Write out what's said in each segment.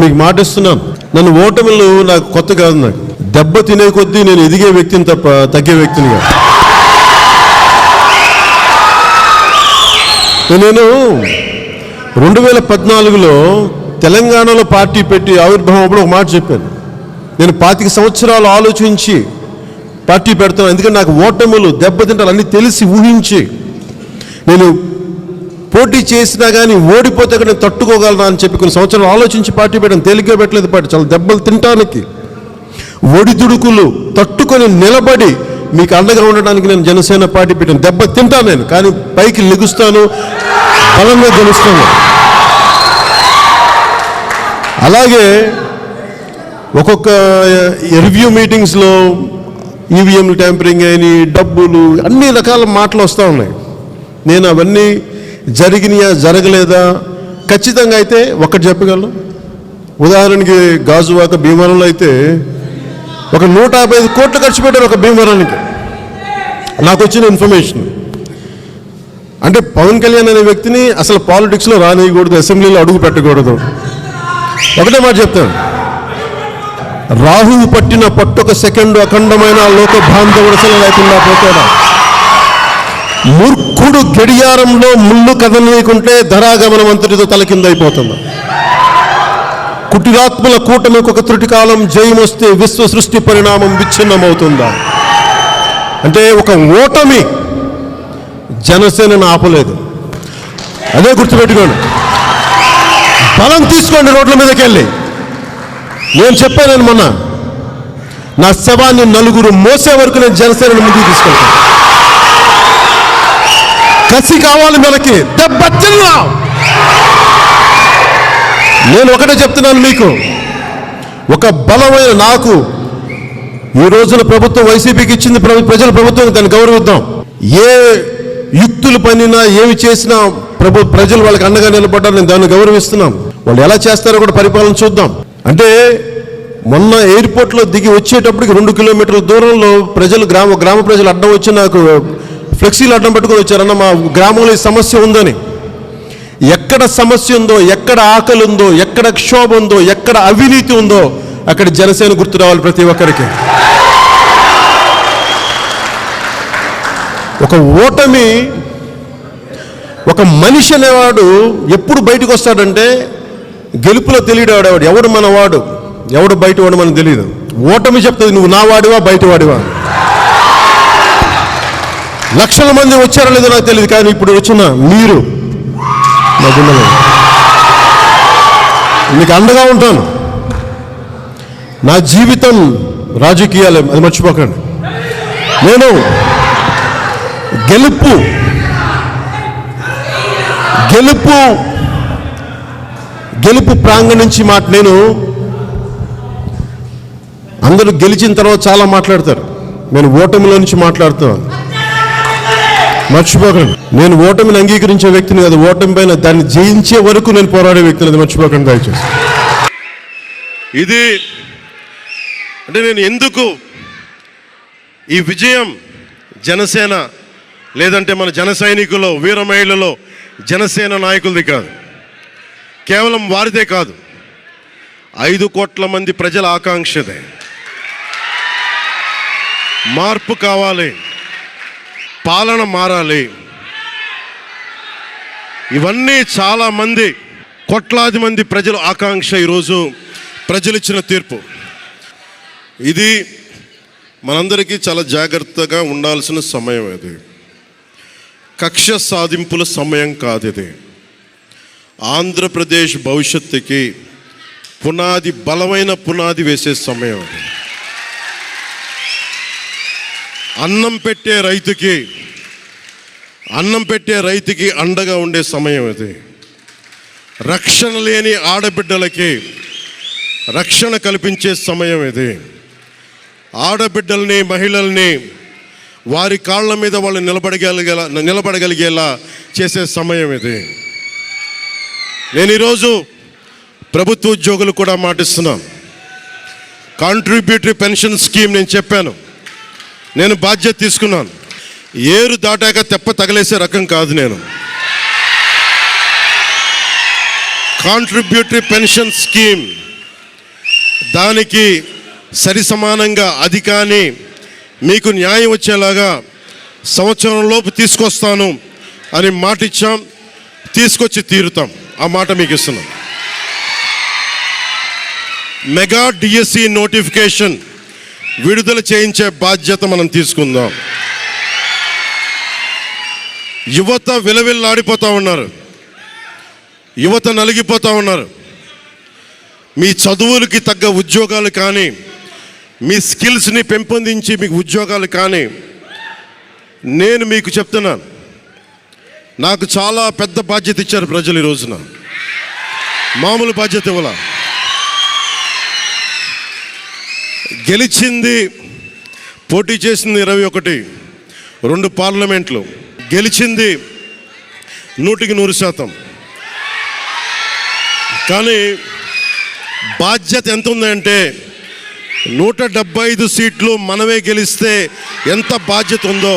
మీకు మాటిస్తున్నాను, నన్ను ఓటమిలు నాకు కొత్త కాదు. నాకు దెబ్బ తినే కొద్దీ నేను ఎదిగే వ్యక్తిని తప్ప తగ్గే వ్యక్తిని కాదు. నేను 2014లో తెలంగాణలో పార్టీ పెట్టి ఆవిర్భావం అప్పుడు ఒక మాట చెప్పాను, నేను 25 సంవత్సరాలు ఆలోచించి పార్టీ పెడతాను, ఎందుకంటే నాకు ఓటములు దెబ్బతింటాలు అన్నీ తెలిసి ఊహించి, నేను పోటీ చేసినా కానీ ఓడిపోతే నేను తట్టుకోగలనా అని చెప్పి కొన్ని సంవత్సరాలు ఆలోచించి పార్టీ పెట్టాను. తేలిగ్గా పెట్టలేదు పార్టీ, చాలా దెబ్బలు తినటానికి, ఒడిదుడుకులు తట్టుకొని నిలబడి మీకు అండగా ఉండడానికి నేను జనసేన పార్టీ పెట్టాను. దెబ్బ తింటాను నేను, కానీ పైకి లెగుస్తాను, బలంగా గెలుస్తాను. అలాగే ఒక్కొక్క రివ్యూ మీటింగ్స్లో ఈవీఎంలు ట్యాంపరింగ్ అయిన డబ్బులు అన్ని రకాల మాటలు వస్తూ ఉన్నాయి. నేను అవన్నీ జరిగినాయా జరగలేదా ఖచ్చితంగా అయితే ఒకటి చెప్పగలను. ఉదాహరణకి గాజువాక భీమవరంలో అయితే ఒక 155 కోట్లు ఖర్చు పెట్టారు ఒక భీమవరానికి. నాకు వచ్చిన ఇన్ఫర్మేషన్ అంటే పవన్ కళ్యాణ్ అనే వ్యక్తిని అసలు పాలిటిక్స్లో రానియకూడదు, అసెంబ్లీలో అడుగు పెట్టకూడదు. ఒకటే మాట చెప్తాను, రాహువు పట్టిన పట్టొక సెకండు అఖండమైన లోక బాంధవుడసలు లేకుండా పోతాడా. మూర్ఖుడు గడియారంలో ముళ్ళు కదనీయకుంటే ధరాగమనం అంతటితో తలకిందైపోతుంది. కుటిలాత్మల కూటమికి ఒక త్రుటి కాలం జయమొస్తే విశ్వ సృష్టి పరిణామం విచ్ఛిన్నమవుతుందా. అంటే ఒక ఓటమి జనసేనను ఆపలేదు. అదే గుర్తుపెట్టుకోండి, బలం తీసుకోండి రోడ్ల మీదకి వెళ్ళి. నేను చెప్పాను మొన్న, నా శవాన్ని నలుగురు మోసే వరకు నేను జనసేనను ముందుకు తీసుకెళ్తాను. కసి కావాలి మనకి, దెబ్బతిన్నా. నేను ఒకటే చెప్తున్నాను మీకు, ఒక బలమైన నాకు ఈ రోజున ప్రభుత్వం వైసీపీకి ఇచ్చింది, ప్రజల ప్రభుత్వం, దాన్ని గౌరవిద్దాం. ఏ యుక్తులు పనినా ఏమి చేసినా ప్రజలు వాళ్ళకి అండగా నిలబడ్డారు, నేను దాన్ని గౌరవిస్తున్నాం. వాళ్ళు ఎలా చేస్తారో కూడా పరిపాలన చూద్దాం. అంటే మొన్న ఎయిర్పోర్ట్లో దిగి వచ్చేటప్పటికి 2 కిలోమీటర్ల దూరంలో ప్రజలు గ్రామ ప్రజలు అడ్డం వచ్చి నాకు ఫ్లెక్సీలు అడ్డం పట్టుకొని వచ్చారన్న, మా గ్రామంలో ఈ సమస్య ఉందని. ఎక్కడ సమస్య ఉందో, ఎక్కడ ఆకలి ఉందో, ఎక్కడ క్షోభ ఉందో, ఎక్కడ అవినీతి ఉందో అక్కడ జనసేన గుర్తు రావాలి ప్రతి ఒక్కరికి. ఒక ఓటమి, ఒక మనిషి అనేవాడు ఎప్పుడు బయటకు వస్తాడంటే గెలుపులో తెలియడాడు. ఎవడు మనవాడు, ఎవడు బయటవాడు మనకు తెలియదు. ఓటమి చెప్తుంది నువ్వు నా వాడివా బయట వాడివా. లక్షల మంది వచ్చారో లేదో నాకు తెలియదు, కానీ ఇప్పుడు వచ్చిన మీరు మీకు అండగా ఉంటాను. నా జీవితం రాజకీయాలే, అది మర్చిపోకండి. నేను గెలుపు ప్రాంగణం నుంచి నేను అందరూ గెలిచిన తర్వాత చాలా మాట్లాడతారు, నేను ఓటమిలో నుంచి మాట్లాడుతున్నాను. మర్చిపోకండి, నేను ఓటమిని అంగీకరించే వ్యక్తిని కాదు, ఓటమి పైన దాన్ని జయించే వరకు నేను పోరాడే వ్యక్తిని, అది మర్చిపోకండి దయచేసి. ఇది అంటే నేను ఎందుకు ఈ విజయం జనసేన లేదంటే మన జన సైనికులు, వీర మహిళలు, జనసేన నాయకులది కాదు, కేవలం వారిదే కాదు, 5 కోట్ల మంది ప్రజల ఆకాంక్షదే. మార్పు కావాలి, పాలన మారాలి. ఇవన్నీ చాలా మంది, కోట్లాది మంది ప్రజల ఆకాంక్ష. ఈరోజు ప్రజలు ఇచ్చిన తీర్పు ఇది. మనందరికీ చాలా జాగ్రత్తగా ఉండాల్సిన సమయం ఇది. కక్ష సాధింపుల సమయం కాదు ఇది. ఆంధ్రప్రదేశ్ భవిష్యత్తుకి పునాది, బలమైన పునాది వేసే సమయం అది. అన్నం పెట్టే రైతుకి అండగా ఉండే సమయం ఇది. రక్షణ లేని ఆడబిడ్డలకి రక్షణ కల్పించే సమయం ఇది. ఆడబిడ్డల్ని, మహిళల్ని వారి కాళ్ళ మీద వాళ్ళు నిలబడగలిగేలా చేసే సమయం ఇది. నేను ఈరోజు ప్రభుత్వ ఉద్యోగులు కూడా మాటిస్తున్నాను. కాంట్రిబ్యూటరీ పెన్షన్ స్కీమ్ నేను చెప్పాను, నేను బాధ్యత తీసుకున్నాను. ఏరు దాటాక తెప్ప తగలేసే రకం కాదు నేను. కాంట్రిబ్యూటరీ పెన్షన్ స్కీమ్ దానికి సరి సమానంగా అది కానీ మీకు న్యాయం వచ్చేలాగా సంవత్సరంలోపు తీసుకొస్తాను అని మాట ఇచ్చాం. తీసుకొచ్చి తీరుతాం. ఆ మాట మీకు ఇస్తున్నాం. మెగా డిఎస్సి నోటిఫికేషన్ విడుదల చేయించే బాధ్యత మనం తీసుకుందాం. యువత విలవిల్లాడిపోతూ ఉన్నారు. యువత నలిగిపోతూ ఉన్నారు. మీ చదువులకి తగ్గ ఉద్యోగాలు కానీ, మీ స్కిల్స్ని పెంపొందించి మీకు ఉద్యోగాలు కానీ, నేను మీకు చెప్తున్నాను, నాకు చాలా పెద్ద బాధ్యత ఇచ్చారు ప్రజలు. ఈ రోజున మామూలు బాధ్యత ఇవ్వాల. గెలిచింది, పోటీ చేసింది 21, 2 పార్లమెంట్లు గెలిచింది 100%. కానీ బాధ్యత ఎంత ఉందంటే 175 సీట్లు మనమే గెలిస్తే ఎంత బాధ్యత ఉందో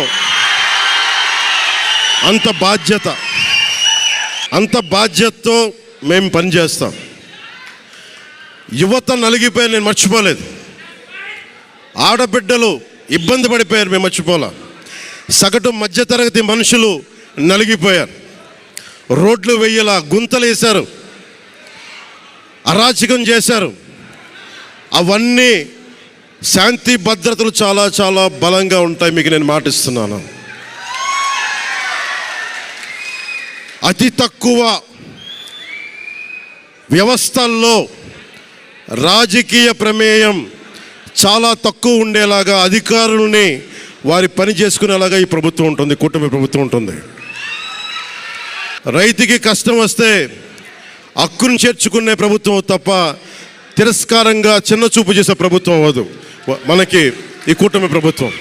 అంత బాధ్యతతో మేము పనిచేస్తాం. యువత నలిగిపోయి నేను మర్చిపోలేదు. ఆడబిడ్డలు ఇబ్బంది పడిపోయారు, మేము మర్చిపోలే. సగటు మధ్యతరగతి మనుషులు నలిగిపోయారు. రోడ్లు వెయ్యలా, గుంతలు వేశారు, అరాచకం చేశారు. అవన్నీ శాంతి భద్రతలు చాలా చాలా బలంగా ఉంటాయి. మీకు నేను మాటిస్తున్నాను. అతి తక్కువ వ్యవస్థల్లో రాజకీయ ప్రమేయం చాలా తక్కువ ఉండేలాగా, అధికారుల్ని వారి పని చేసుకునేలాగా ఈ ప్రభుత్వం ఉంటుంది, కూటమి ప్రభుత్వం ఉంటుంది. రైతుకి కష్టం వస్తే హక్కును చేర్చుకునే ప్రభుత్వం తప్ప తిరస్కారంగా చిన్న చూపు చేసే ప్రభుత్వం అవ్వదు మనకి ఈ కూటమి ప్రభుత్వం.